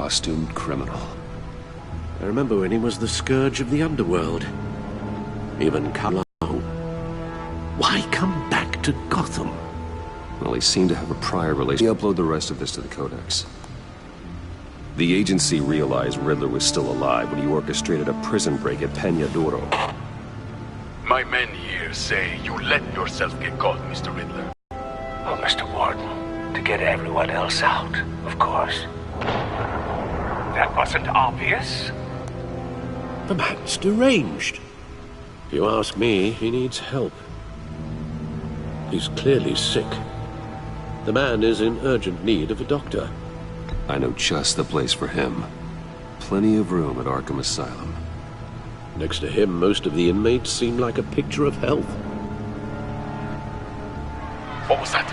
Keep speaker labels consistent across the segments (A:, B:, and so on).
A: costumed criminal.
B: I remember when he was the scourge of the underworld. Even Carlo. Why come back to Gotham?
A: Well, he seemed to have a prior relation. Upload the rest of this to the Codex. The agency realized Riddler was still alive when he orchestrated a prison break at Peña Duro.
C: My men here say you let yourself get caught, Mr. Riddler.
D: Oh, Mr. Warden, to get everyone else out, of course. That wasn't obvious.
B: The man's deranged. If you ask me, he needs help. He's clearly sick. The man is in urgent need of a doctor.
A: I know just the place for him. Plenty of room at Arkham Asylum.
B: Next to him, most of the inmates seem like a picture of health.
C: What was that?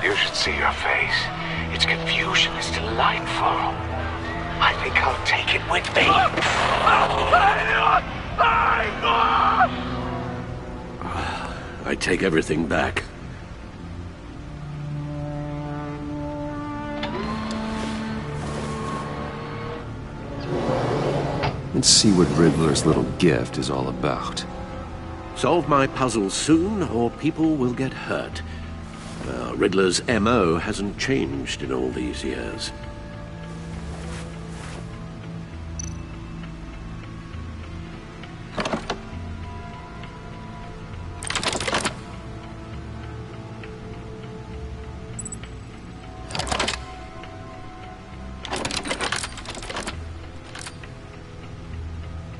D: You should see your face. Its confusion is delightful. I think I'll take it with me.
B: I take everything back.
A: Let's see what Riddler's little gift is all about.
B: Solve my puzzle soon, or people will get hurt. Riddler's M.O. hasn't changed in all these years.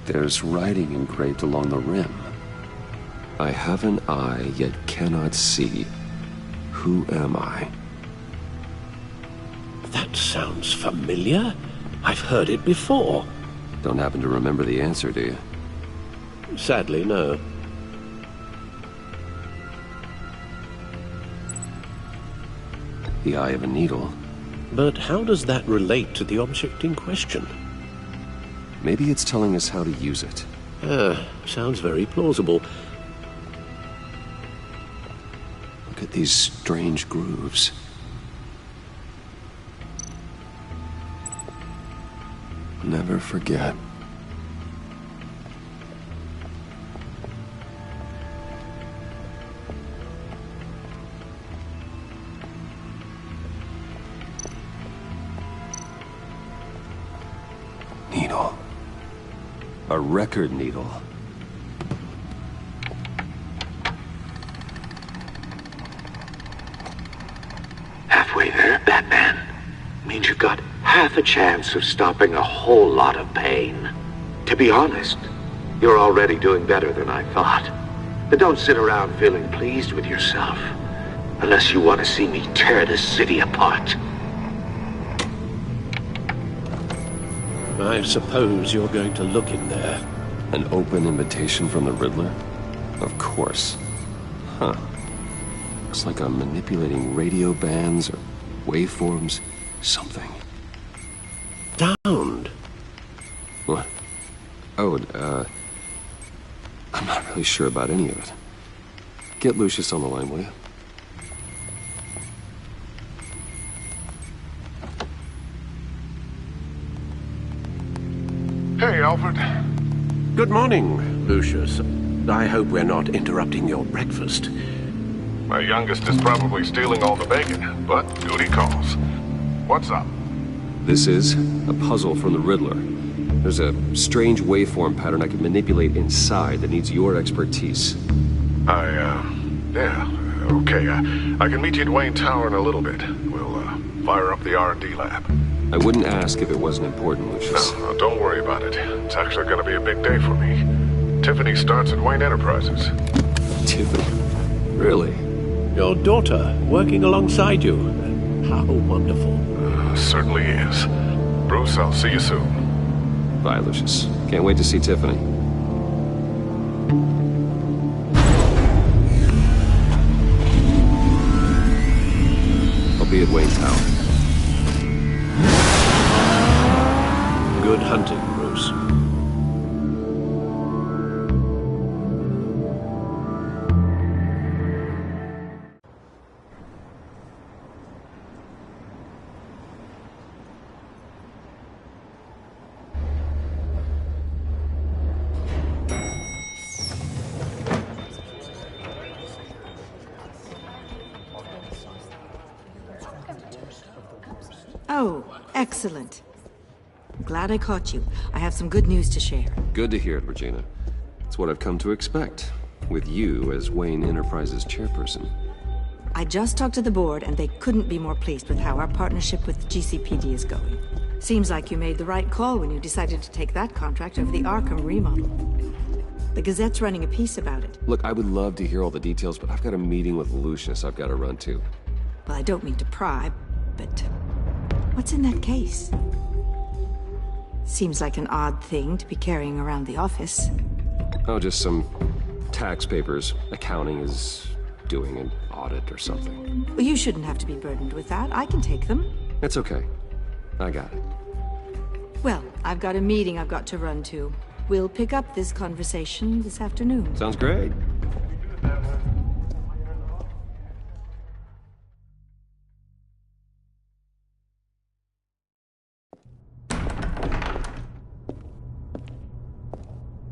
A: There's writing engraved along the rim. I have an eye, yet cannot see. Who am I?
B: That sounds familiar. I've heard it before.
A: Don't happen to remember the answer, do you?
B: Sadly, no.
A: The eye of a needle.
B: But how does that relate to the object in question?
A: Maybe it's telling us how to use it.
B: Sounds very plausible.
A: Look at these strange grooves. Never forget. Needle. A record needle.
D: Halfway there, Batman. Means you've got half a chance of stopping a whole lot of pain. To be honest, you're already doing better than I thought. But don't sit around feeling pleased with yourself. Unless you want to see me tear this city apart.
B: I suppose you're going to look in there.
A: An open invitation from the Riddler? Of course. Huh. Looks like I'm manipulating radio bands or waveforms. Something.
B: Sound.
A: What? Oh, I'm not really sure about any of it. Get Lucius on the line, will you?
C: Hey, Alfred.
B: Good morning, Lucius. I hope we're not interrupting your breakfast.
C: My youngest is probably stealing all the bacon, but duty calls. What's up?
A: This is a puzzle from the Riddler. There's a strange waveform pattern I can manipulate inside that needs your expertise.
C: Yeah, okay. I can meet you at Wayne Tower in a little bit. We'll, fire up the R&D lab.
A: I wouldn't ask if it wasn't important, Lucius.
C: No, don't worry about it. It's actually gonna be a big day for me. Tiffany starts at Wayne Enterprises.
A: Tiffany? Really?
B: Your daughter working alongside you. How wonderful.
C: Certainly is. Bruce, I'll see you soon.
A: Bye, Lucius. Can't wait to see Tiffany. I'll be at Wayne Tower.
B: Good hunting, Bruce.
E: excellent. Glad I caught you. I have some good news to share.
A: Good to hear it, Regina. It's what I've come to expect, with you as Wayne Enterprises chairperson.
E: I just talked to the board, and they couldn't be more pleased with how our partnership with GCPD is going. Seems like you made the right call when you decided to take that contract over the Arkham remodel. The Gazette's running a piece about it.
A: Look, I would love to hear all the details, but I've got a meeting with Lucius I've got to run to.
E: Well, I don't mean to pry, but what's in that case? Seems like an odd thing to be carrying around the office.
A: Oh, just some tax papers. Accounting is doing an audit or something.
E: Well, you shouldn't have to be burdened with that. I can take them.
A: It's okay. I got it.
E: Well, I've got a meeting I've got to run to. We'll pick up this conversation this afternoon.
A: Sounds great.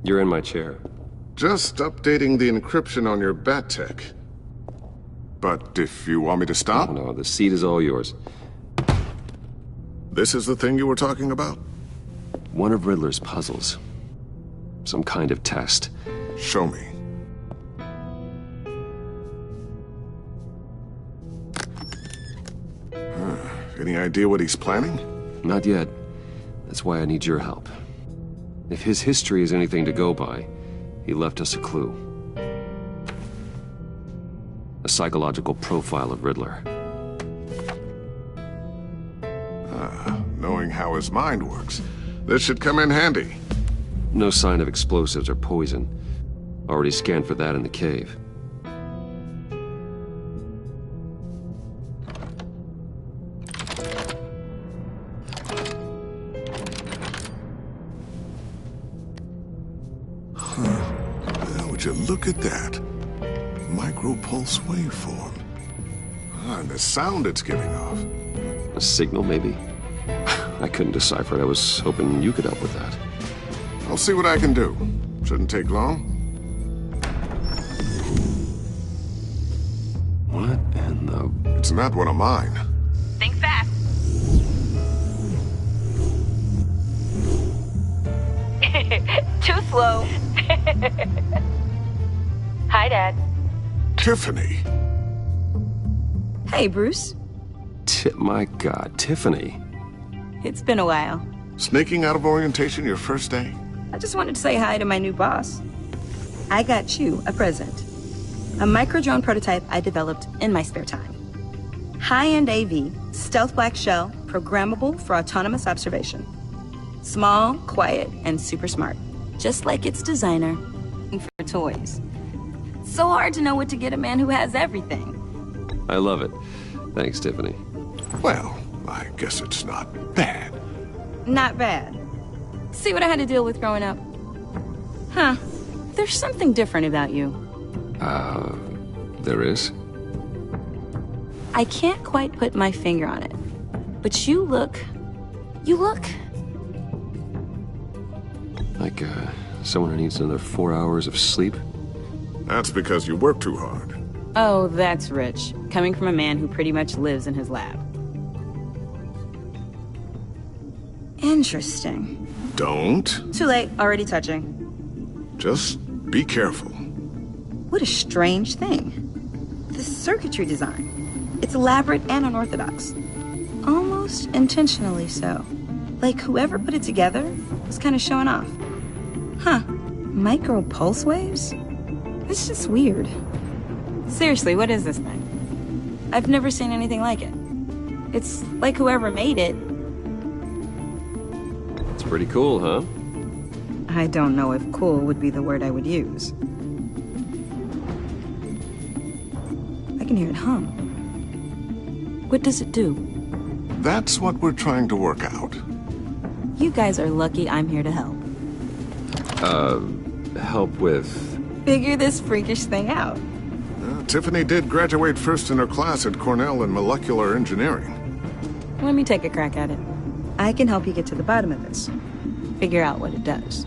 A: You're in my chair.
C: Just updating the encryption on your bat tech. But if you want me to stop,
A: No, the seat is all yours.
C: this is the thing you were talking about?
A: One of Riddler's puzzles. Some kind of test.
C: Show me. Any idea what he's planning?
A: Not yet. That's why I need your help. If his history is anything to go by, he left us a clue. A psychological profile of Riddler.
C: Knowing how his mind works, this should come in handy.
A: No sign of explosives or poison. Already scanned for that in the cave.
C: Would you look at that? Micro-pulse waveform. And the sound it's giving off.
A: A signal, maybe? I couldn't decipher it. I was hoping you could help with that.
C: I'll see what I can do. Shouldn't take long.
A: What in the...
C: It's not one of mine.
F: Think fast. Too slow. Hi, Dad.
C: Tiffany!
F: Hey, Bruce.
A: My God, Tiffany.
F: It's been a while.
C: Sneaking out of orientation your first day?
F: I just wanted to say hi to my new boss. I got you a present. A micro-drone prototype I developed in my spare time. High-end AV, stealth black shell, programmable for autonomous observation. Small, quiet, and super smart. Just like its designer for toys. So hard to know what to get a man who has everything.
A: I love it. Thanks, Tiffany.
C: Well, I guess it's not bad.
F: Not bad. See what I had to deal with growing up? Huh. There's something different about you.
A: There is?
F: I can't quite put my finger on it. But you look...
A: Like, someone who needs another 4 hours of sleep?
C: That's because you work too hard.
F: Oh, that's rich. Coming from a man who pretty much lives in his lab. Interesting.
C: Don't.
F: Too late. Already touching.
C: Just be careful.
F: What a strange thing. The circuitry design. It's elaborate and unorthodox. Almost intentionally so. Like whoever put it together was kind of showing off. Huh. Micro pulse waves? It's just weird. Seriously, what is this thing? I've never seen anything like it. It's like whoever made it.
A: It's pretty cool, huh?
F: I don't know if cool would be the word I would use. I can hear it hum. What does it do?
C: That's what we're trying to work out.
F: You guys are lucky I'm here to help.
A: Help with...
F: Figure this freakish thing out.
C: Tiffany did graduate first in her class at Cornell in molecular engineering.
F: Let me take a crack at it. I can help you get to the bottom of this. Figure out what it does.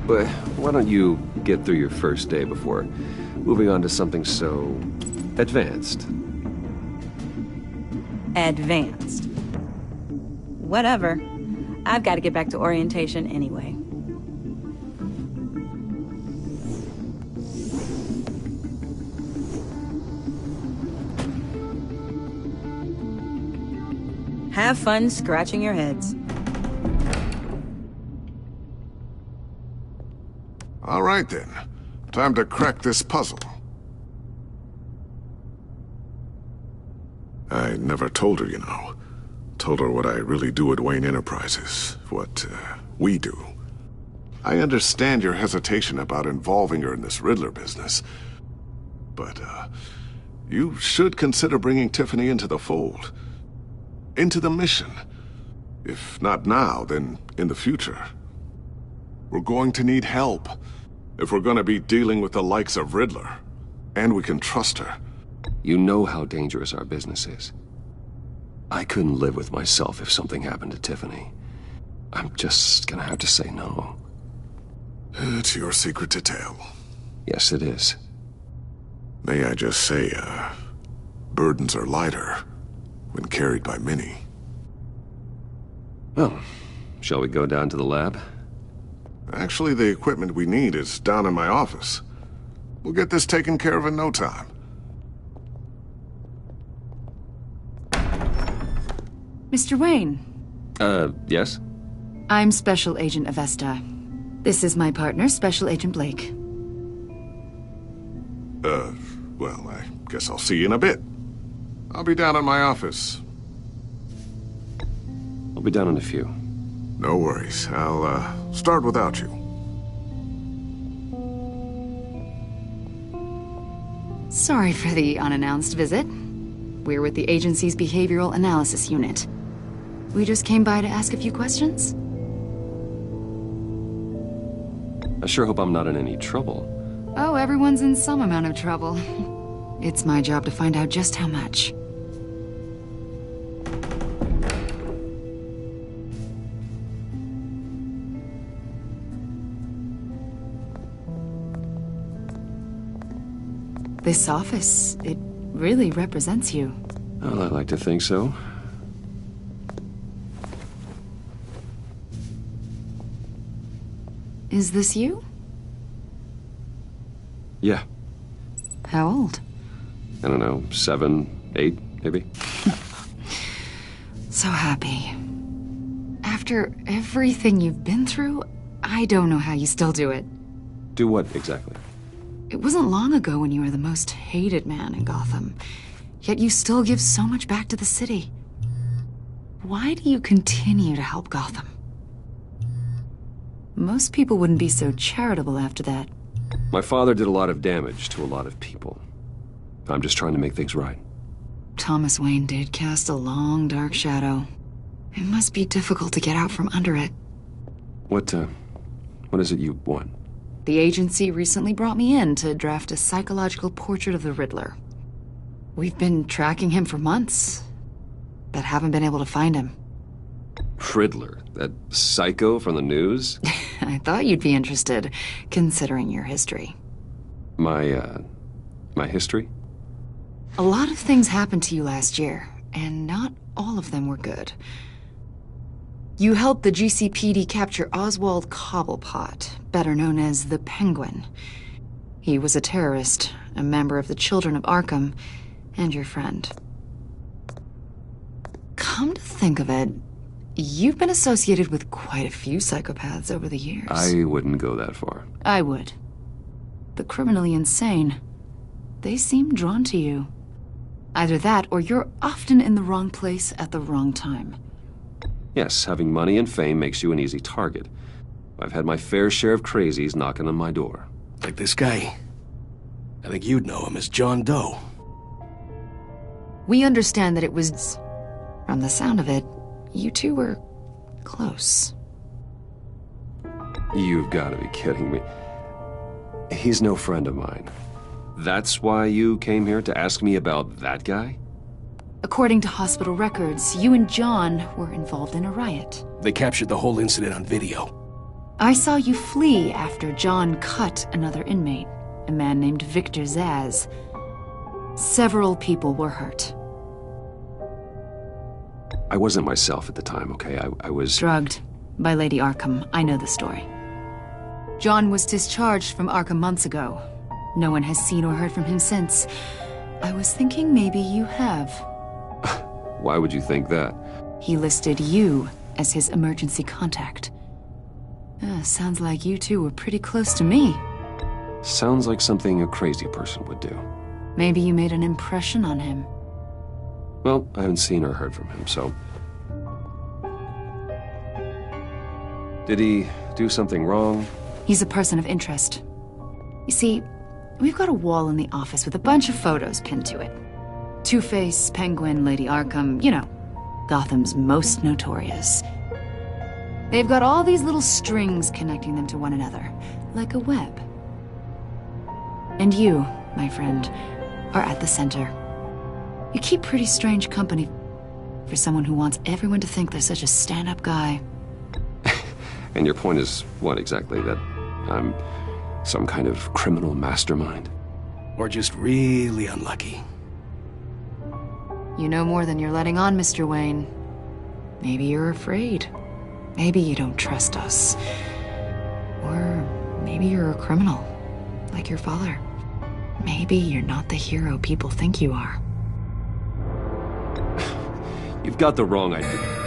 A: But why don't you get through your first day before moving on to something so... advanced?
F: Advanced. Whatever. I've got to get back to orientation anyway. Have fun scratching your heads.
C: All right, then. Time to crack this puzzle. I never told her, you know. Told her what I really do at Wayne Enterprises. What, we do. I understand your hesitation about involving her in this Riddler business. But, you should consider bringing Tiffany into the fold. Into the mission. If not now, then in the future. We're going to need help if we're going to be dealing with the likes of Riddler. And we can trust her.
A: You know how dangerous our business is. I couldn't live with myself if something happened to Tiffany. I'm just gonna have to say no.
C: It's your secret to tell.
A: Yes, it is.
C: May I just say, burdens are lighter when carried by many.
A: Well, shall we go down to the lab?
C: Actually, the equipment we need is down in my office. We'll get this taken care of in no time.
G: Mr. Wayne.
A: Yes?
G: I'm Special Agent Avesta. This is my partner, Special Agent Blake.
C: Well, I guess I'll see you in a bit. I'll be down in my office.
A: I'll be down in a few.
C: No worries. I'll, start without you.
G: Sorry for the unannounced visit. We're with the agency's Behavioral Analysis Unit. We just came by to ask a few questions.
A: I sure hope I'm not in any trouble.
G: Oh, everyone's in some amount of trouble. It's my job to find out just how much. This office, it really represents you.
A: Well, I like to think so.
G: Is this you?
A: Yeah.
G: How old?
A: I don't know, 7, 8, maybe?
G: So happy. After everything you've been through, I don't know how you still do it.
A: Do what, exactly?
G: It wasn't long ago when you were the most hated man in Gotham, yet you still give so much back to the city. Why do you continue to help Gotham? Most people wouldn't be so charitable after that.
A: My father did a lot of damage to a lot of people. I'm just trying to make things right.
G: Thomas Wayne did cast a long, dark shadow. It must be difficult to get out from under it.
A: What is it you want?
G: The agency recently brought me in to draft a psychological portrait of the Riddler. We've been tracking him for months, but haven't been able to find him.
A: Riddler? That psycho from the news?
G: I thought you'd be interested, considering your history.
A: My history?
G: A lot of things happened to you last year, and not all of them were good. You helped the GCPD capture Oswald Cobblepot, better known as the Penguin. He was a terrorist, a member of the Children of Arkham, and your friend. Come to think of it, you've been associated with quite a few psychopaths over the years.
A: I wouldn't go that far.
G: I would. The criminally insane. They seem drawn to you. Either that, or you're often in the wrong place at the wrong time.
A: Yes, having money and fame makes you an easy target. I've had my fair share of crazies knocking on my door.
H: Like this guy. I think you'd know him as John Doe.
G: We understand that it was... From the sound of it, you two were close.
A: You've got to be kidding me. He's no friend of mine. That's why you came here to ask me about that guy?
G: According to hospital records, you and John were involved in a riot.
H: They captured the whole incident on video.
G: I saw you flee after John cut another inmate, a man named Victor Zaz. Several people were hurt.
A: I wasn't myself at the time, okay? I was...
G: Drugged by Lady Arkham. I know the story. John was discharged from Arkham months ago. No one has seen or heard from him since. I was thinking maybe you have.
A: Why would you think that?
G: He listed you as his emergency contact. Sounds like you two were pretty close to me.
A: Sounds like something a crazy person would do.
G: Maybe you made an impression on him.
A: Well, I haven't seen or heard from him, so... Did he do something wrong?
G: He's a person of interest. You see, we've got a wall in the office with a bunch of photos pinned to it. Two-Face, Penguin, Lady Arkham, you know, Gotham's most notorious. They've got all these little strings connecting them to one another, like a web. And you, my friend, are at the center. You keep pretty strange company for someone who wants everyone to think they're such a stand-up guy.
A: And your point is what exactly? That I'm some kind of criminal mastermind?
H: Or just really unlucky.
G: You know more than you're letting on, Mr. Wayne. Maybe you're afraid. Maybe you don't trust us. Or maybe you're a criminal, like your father. Maybe you're not the hero people think you are.
A: You've got the wrong idea.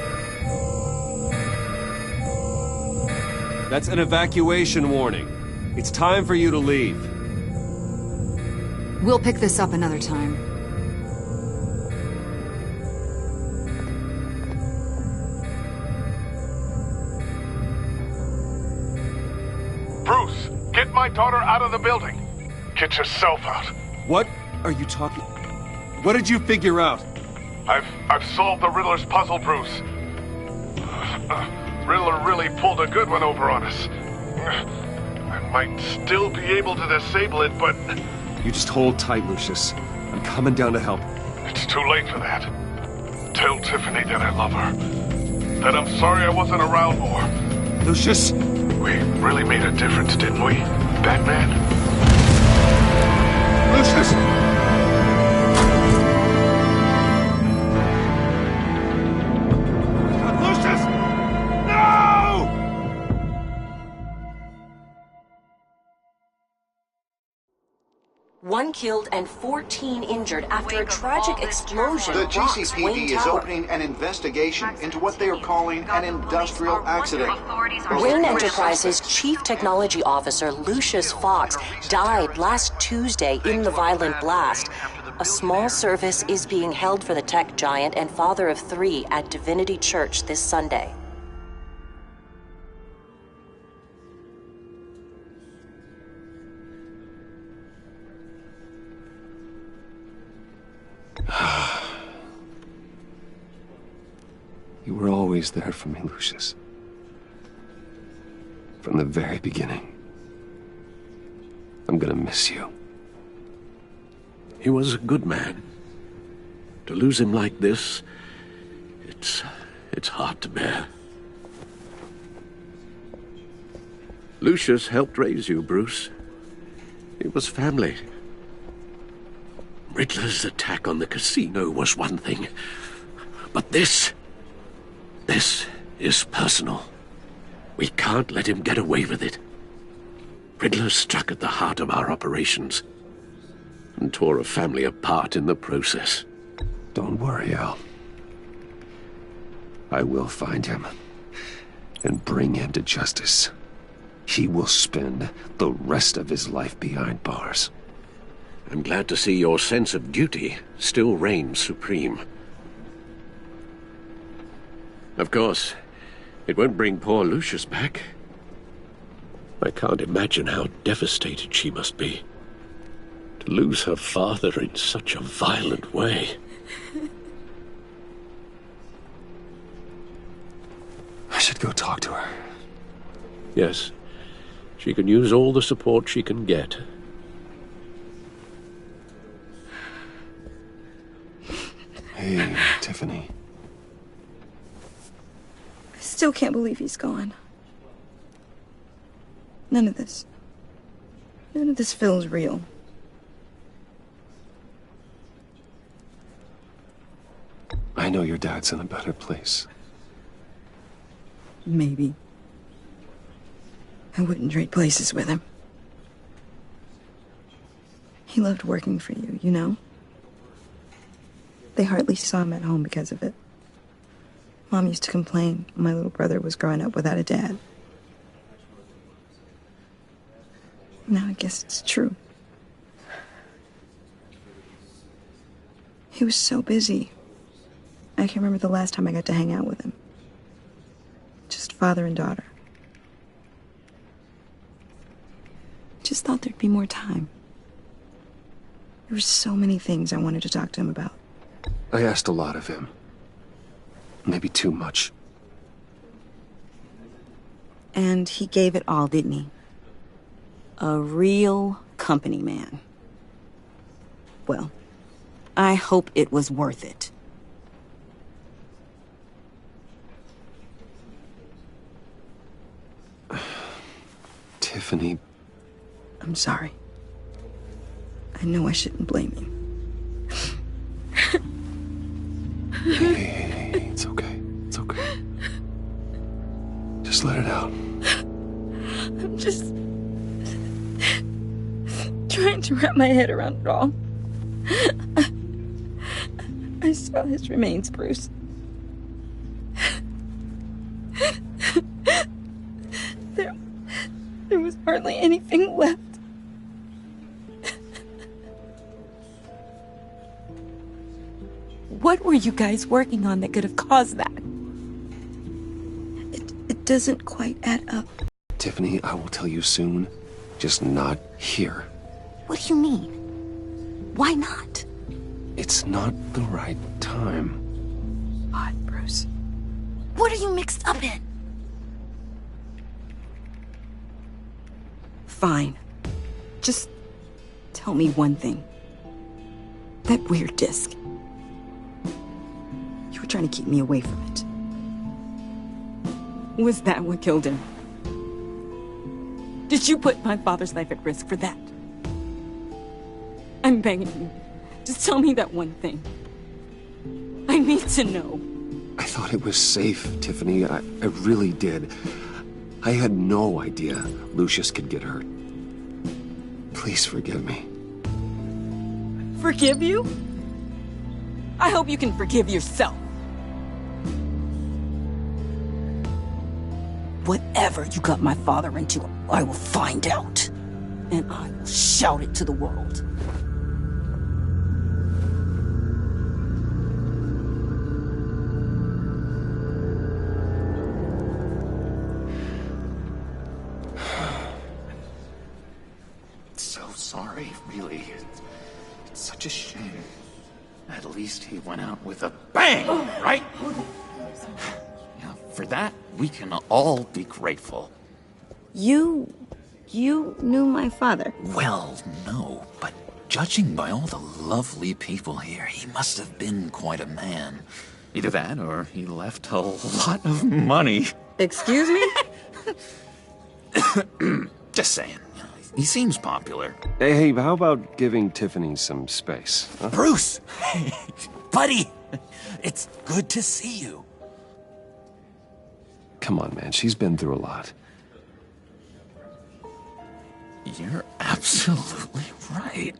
A: That's an evacuation warning. It's time for you to leave.
G: We'll pick this up another time.
C: Bruce, get my daughter out of the building. Get yourself out.
A: What are you talking... What did you figure out?
C: I've solved the Riddler's puzzle, Bruce. Riddler really pulled a good one over on us. I might still be able to disable it, but...
A: You just hold tight, Lucius. I'm coming down to help.
C: It's too late for that. Tell Tiffany that I love her. That I'm sorry I wasn't around more.
A: Lucius!
C: We really made a difference, didn't we, Batman?
A: Lucius!
I: One killed and 14 injured after a tragic explosion.
J: The
I: rocks
J: GCPD
I: Wayne
J: is
I: Tower.
J: opening an investigation into what they are calling an industrial accident.
I: Wayne Enterprises' Chief Technology Officer Lucius Fox died last Tuesday in the violent blast. A small service is being held for the tech giant and father of 3 at Divinity Church this Sunday.
A: You were always there for me, Lucius. From the very beginning. I'm gonna miss you.
B: He was a good man. To lose him like this, it's hard to bear. Lucius helped raise you, Bruce. It was family. Riddler's attack on the casino was one thing, but this is personal. We can't let him get away with it. Riddler struck at the heart of our operations and tore a family apart in the process.
A: Don't worry, Al. I will find him and bring him to justice. He will spend the rest of his life behind bars.
B: I'm glad to see your sense of duty still reigns supreme. Of course, it won't bring poor Lucius back. I can't imagine how devastated she must be. To lose her father in such a violent way.
A: I should go talk to her.
B: Yes, she can use all the support she can get.
A: Hey, Tiffany.
F: I still can't believe he's gone. None of this feels real.
A: I I know your dad's in a better place.
F: Maybe. I wouldn't trade places with him. He loved working for you, you know? They hardly saw him at home because of it. Mom used to complain my little brother was growing up without a dad. Now I guess it's true. He was so busy. I can't remember the last time I got to hang out with him. Just father and daughter. Just thought there'd be more time. There were so many things I wanted to talk to him about.
A: I asked a lot of him. Maybe too much.
F: And he gave it all, didn't he? A real company man. Well, I hope it was worth it.
A: Tiffany.
F: I'm sorry. I know I shouldn't blame you.
A: Hey, it's okay. It's okay. Just let it out.
F: I'm just trying to wrap my head around it all. I saw his remains, Bruce. There was hardly anything left. What were you guys working on that could have caused that? It doesn't quite add up.
A: Tiffany, I will tell you soon. Just not here.
F: What do you mean? Why not?
A: It's not the right time.
F: Odd, Bruce. What are you mixed up in? Fine. Just tell me one thing. That weird disc. You were trying to keep me away from it. Was that what killed him? Did you put my father's life at risk for that? I'm begging you. Just tell me that one thing. I need to know.
A: I thought it was safe, Tiffany. I really did. I had no idea Lucius could get hurt. Please forgive me.
F: Forgive you? I hope you can forgive yourself. Whatever you got my father into, I will find out. And I will shout it to the world.
D: So sorry, really. It's such a shame. At least he went out with a bang, right? Yeah, for that, we can all be grateful.
F: You knew my father?
D: Well, no, but judging by all the lovely people here, he must have been quite a man. Either that, or he left a lot of money.
F: Excuse me?
D: Just saying. He seems popular.
A: Hey, how about giving Tiffany some space? Huh?
D: Bruce! Buddy! It's good to see you.
A: Come on, man. She's been through a lot.
D: You're absolutely right.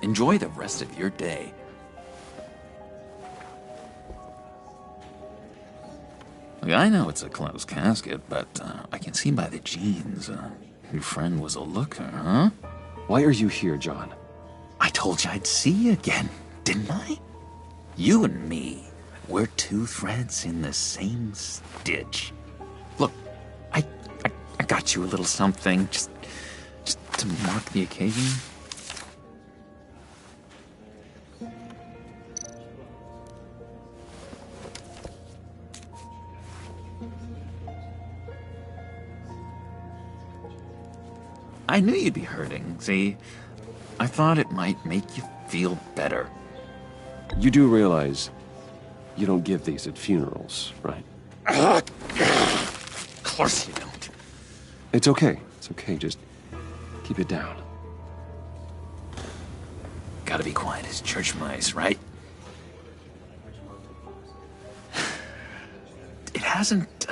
D: Enjoy the rest of your day. Look, I know it's a closed casket, but I can see by the jeans, your friend was a looker, huh?
A: Why are you here, John?
D: I told you I'd see you again, didn't I? You and me, we're two threads in the same stitch. Look, I got you a little something, just to mark the occasion. I knew you'd be hurting, see? I thought it might make you feel better.
A: You do realize you don't give these at funerals, right?
D: Of course you don't.
A: It's okay. It's okay. Just keep it down.
D: Gotta be quiet as church mice, right?
K: hasn't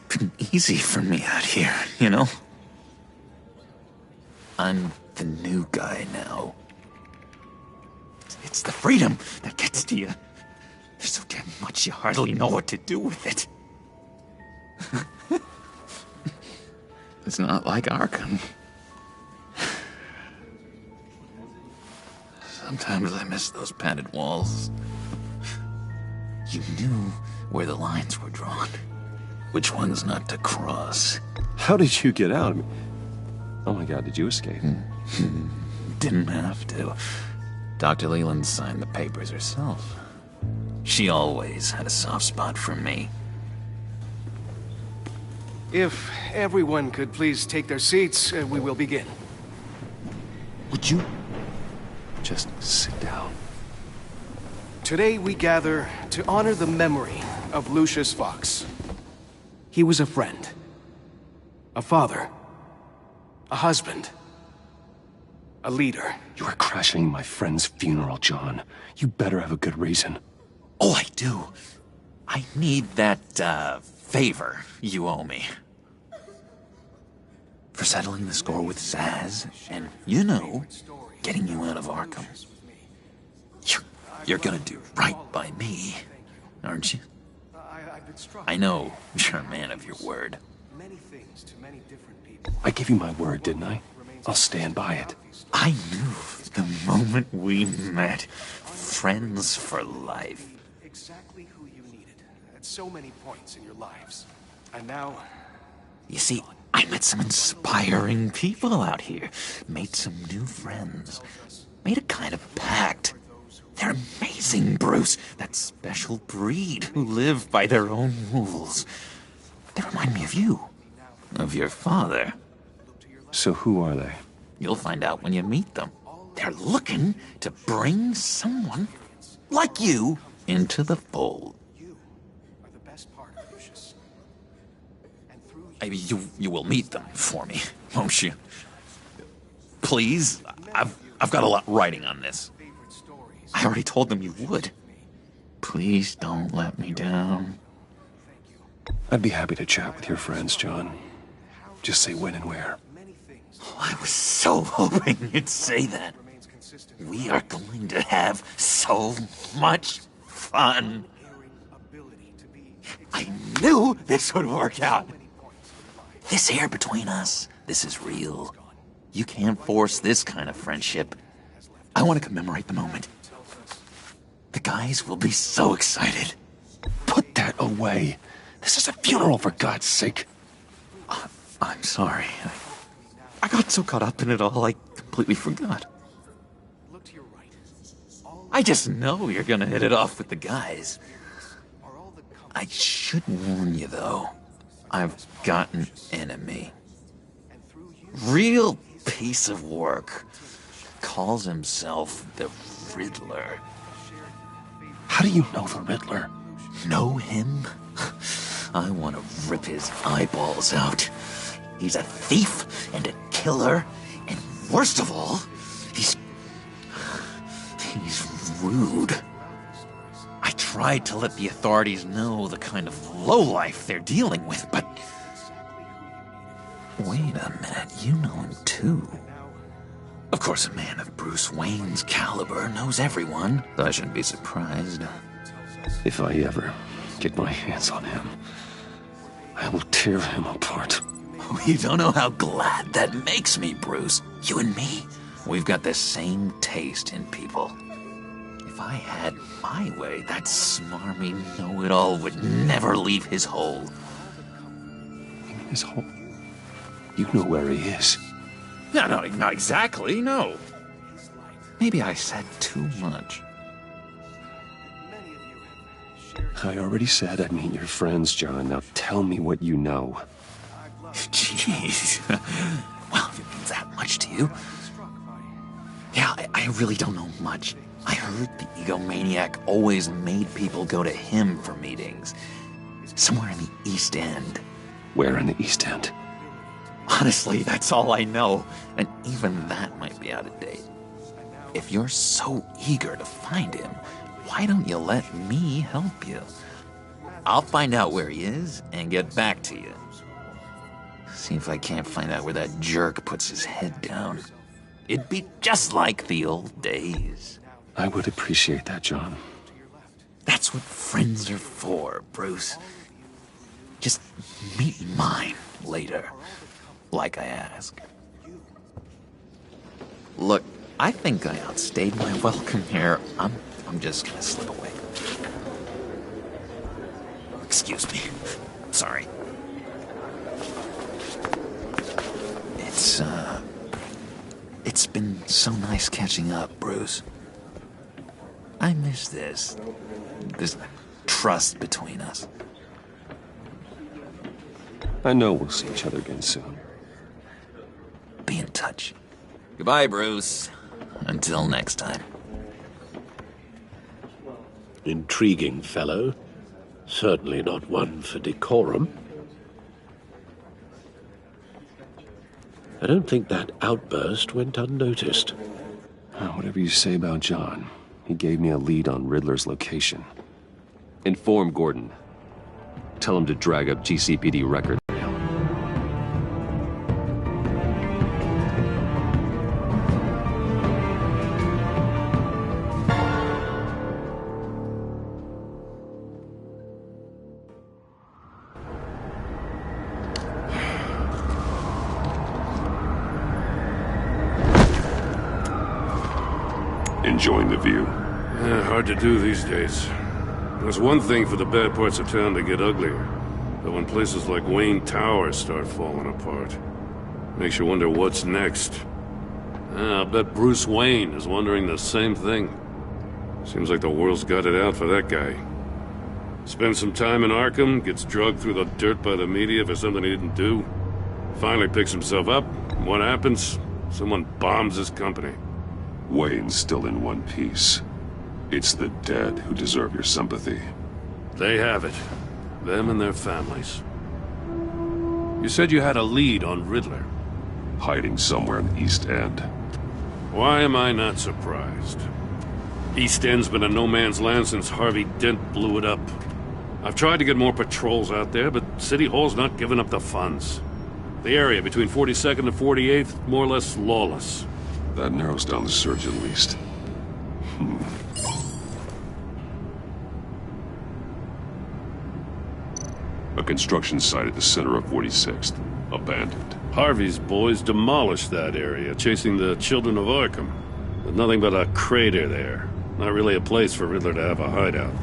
K: been easy for me out here, you know? I'm the new guy now. It's the freedom that gets to you. There's so damn much you hardly know what to do with it. It's not like Arkham. Sometimes I miss those padded walls. You knew where the lines were drawn. Which ones not to cross.
A: How did you get out? I mean, oh my God, did you escape?
K: Didn't have to. Dr. Leland signed the papers herself. She always had a soft spot for me.
L: If everyone could please take their seats, we will begin.
A: Would you just sit down?
L: Today we gather to honor the memory of Lucius Fox. He was a friend, a father, a husband, a leader.
A: You are crashing my friend's funeral, John. You better have a good reason.
K: Oh, I do. I need that, favor you owe me. For settling the score with Zaz, and, you know, getting you out of Arkham. You're gonna do right by me, aren't you? I know you're a man of your word.
A: I gave you my word, didn't I? I'll stand by it.
K: I knew the moment we met. Friends for life.
L: Exactly who you needed at so many points in your lives. And now...
K: You see, I met some inspiring people out here. Made some new friends. Made a kind of pact. They're amazing, Bruce. That special breed who live by their own rules. They remind me of you. Of your father.
A: So who are they?
K: You'll find out when you meet them. They're looking to bring someone like you into the fold. You will meet them for me, won't you? Please? I've got a lot writing on this. I already told them you would. Please don't let me down.
A: I'd be happy to chat with your friends, John. Just say when and where.
K: Oh, I was so hoping you'd say that. We are going to have so much fun. I knew this would work out. This air between us, this is real. You can't force this kind of friendship. I want to commemorate the moment. The guys will be so excited.
A: Put that away. This is a funeral, for God's sake.
K: I'm sorry. I got so caught up in it all, I completely forgot. I just know you're gonna hit it off with the guys. I should warn you, though. I've got an enemy. Real piece of work. Calls himself the Riddler.
A: How do you know the Riddler?
K: Know him? I want to rip his eyeballs out. He's a thief and a killer, and worst of all, he's rude. I tried to let the authorities know the kind of lowlife they're dealing with, but... Wait a minute, you know him too. Of course, a man of Bruce Wayne's caliber knows everyone, so I shouldn't be surprised.
A: If I ever get my hands on him, I will tear him apart.
K: You don't know how glad that makes me, Bruce. You and me, we've got the same taste in people. If I had my way, that smarmy know-it-all would never leave his hole.
A: His hole? You know where he is.
K: No, not exactly, no. Maybe I said too much.
A: I already said I'd meet your friends, John. Now tell me what you know.
K: Jeez. Well, if it means that much to you. Yeah, I really don't know much. I heard the egomaniac always made people go to him for meetings. Somewhere in the East End.
A: Where in the East End?
K: Honestly, that's all I know. And even that might be out of date. If you're so eager to find him, why why don't you let me help you? I'll find out where he is and get back to you. See if I can't find out where that jerk puts his head down. It'd be just like the old days.
A: I would appreciate that, John.
K: That's what friends are for, Bruce. Just meet mine later, like I asked. Look, I think I outstayed my welcome here. I'm just gonna slip away. Excuse me. Sorry. It's been so nice catching up, Bruce. I miss this trust between us.
A: I know we'll see each other again soon.
K: Be in touch. Goodbye, Bruce. Until next time.
B: Intriguing fellow. Certainly not one for decorum. I don't think that outburst went unnoticed.
A: Whatever you say about John, he gave me a lead on Riddler's location. Inform Gordon. Tell him to drag up GCPD records.
C: Enjoying the view?
M: Yeah, hard to do these days. There's one thing for the bad parts of town to get uglier. But when places like Wayne Tower start falling apart, makes you wonder what's next. I'll bet Bruce Wayne is wondering the same thing. Seems like the world's got it out for that guy. Spends some time in Arkham, gets drugged through the dirt by the media for something he didn't do. Finally picks himself up, and what happens? Someone bombs his company.
C: Wayne's still in one piece. It's the dead who deserve your sympathy.
M: They have it. Them and their families. You said you had a lead on Riddler.
C: Hiding somewhere in the East End.
M: Why am I not surprised? East End's been a no-man's land since Harvey Dent blew it up. I've tried to get more patrols out there, but City Hall's not giving up the funds. The area between 42nd and 48th, more or less lawless.
C: That narrows down the search at least. A construction site at the center of 46th. Abandoned.
M: Harvey's boys demolished that area, chasing the children of Arkham. There's nothing but a crater there. Not really a place for Riddler to have a hideout.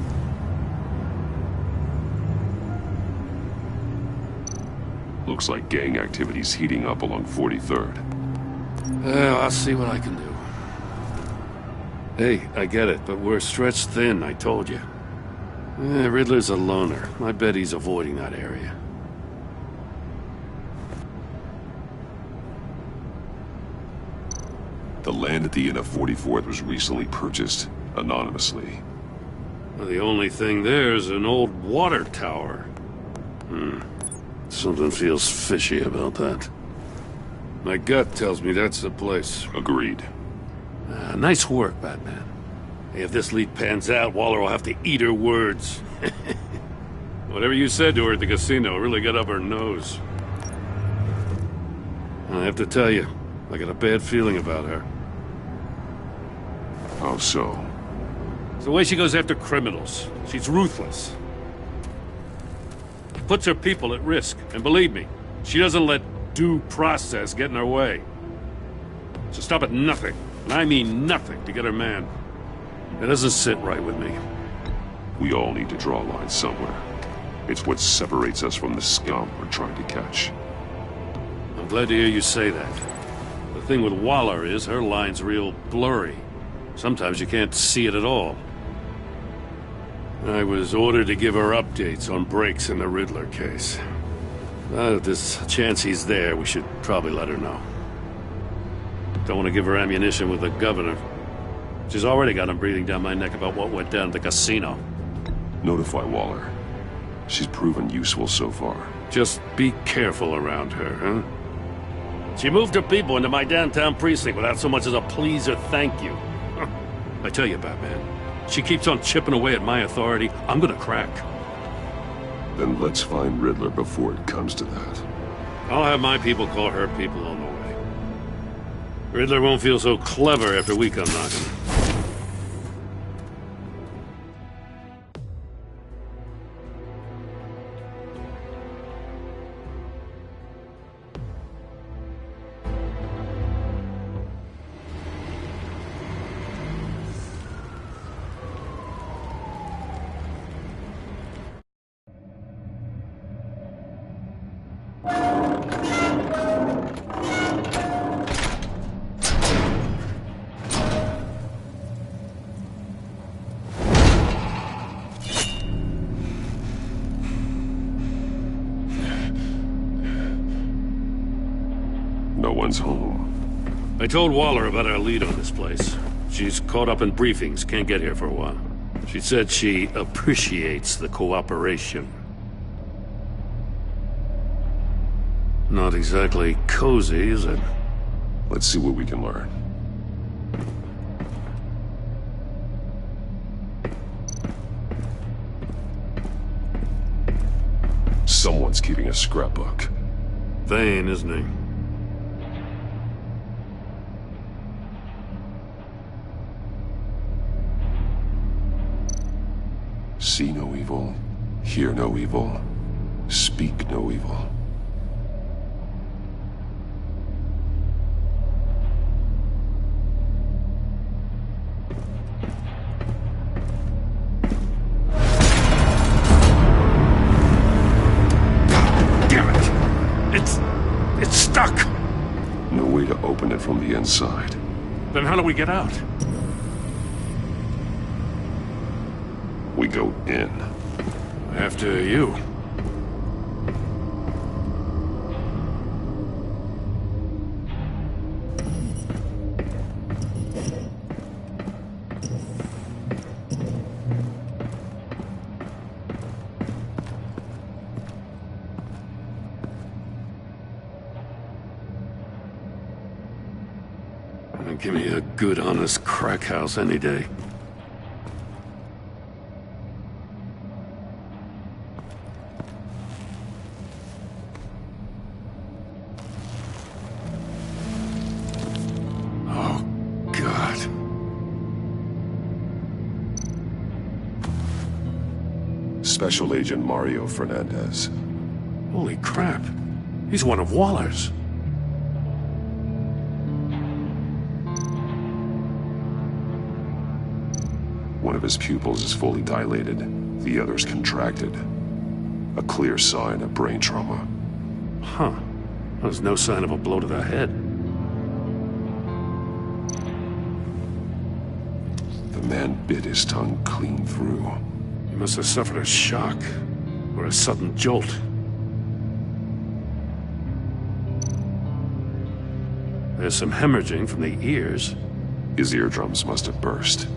C: Looks like gang activity's heating up along 43rd.
M: Well, I'll see what I can do. Hey, I get it, but we're stretched thin, I told you. Riddler's a loner. I bet he's avoiding that area.
C: The land at the end of 44th was recently purchased, anonymously.
M: Well, the only thing there is an old water tower. Something feels fishy about that. My gut tells me that's the place.
C: Agreed.
M: Nice work, Batman. Hey, if this lead pans out, Waller will have to eat her words. Whatever you said to her at the casino really got up her nose. I have to tell you, I got a bad feeling about her.
C: How so?
M: It's the way she goes after criminals. She's ruthless. Puts her people at risk. And believe me, she doesn't let due process get in her way. She'll stop at nothing, and I mean nothing, to get her man. It doesn't sit right with me.
C: We all need to draw a line somewhere. It's what separates us from the scum we're trying to catch.
M: I'm glad to hear you say that. The thing with Waller is her line's real blurry. Sometimes you can't see it at all. I was ordered to give her updates on breaks in the Riddler case. If there's a chance he's there, we should probably let her know. Don't want to give her ammunition with the governor. She's already got him breathing down my neck about what went down at the casino.
C: Notify Waller. She's proven useful so far.
M: Just be careful around her, huh? She moved her people into my downtown precinct without so much as a please or thank you. I tell you, Batman, She keeps on chipping away at my authority. I'm gonna crack.
A: Then let's find Riddler before it comes to that.
M: I'll have my people call her people on the way. Riddler won't feel so clever after we come knocking.
A: No one's home.
M: I told Waller about our lead on this place. She's caught up in briefings, can't get here for a while. She said she appreciates the cooperation. Not exactly cozy, is it?
A: Let's see what we can learn. Someone's keeping a scrapbook.
M: Vane, isn't he?
A: See no evil, hear no evil, speak no evil.
M: Damn it! It's stuck!
A: No way to open it from the inside.
M: Then how do we get out?
A: We go in.
M: After you. Give me a good, honest crack house any day. Oh, God.
A: Special Agent Mario Fernandez.
M: Holy crap. He's one of Waller's.
A: One of his pupils is fully dilated, the other's contracted. A clear sign of brain trauma.
M: Huh. There's no sign of a blow to the head.
A: The man bit his tongue clean through.
M: He must have suffered a shock, or a sudden jolt. There's some hemorrhaging from the ears.
A: His eardrums must have burst.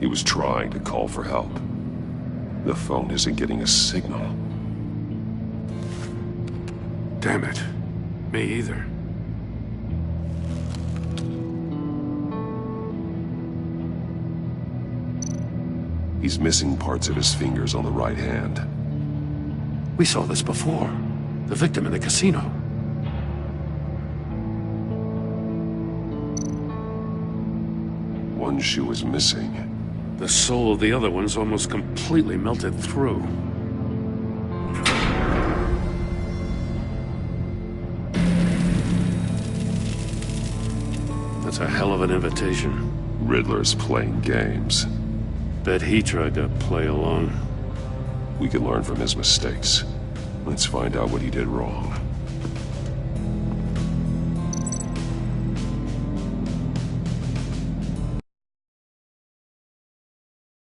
A: He was trying to call for help. The phone isn't getting a signal.
M: Damn it. Me either.
A: He's missing parts of his fingers on the right hand.
M: We saw this before. The victim in the casino.
A: One shoe is missing.
M: The sole of the other one's almost completely melted through. That's a hell of an invitation.
A: Riddler's playing games.
M: Bet he tried to play along.
A: We can learn from his mistakes. Let's find out what he did wrong.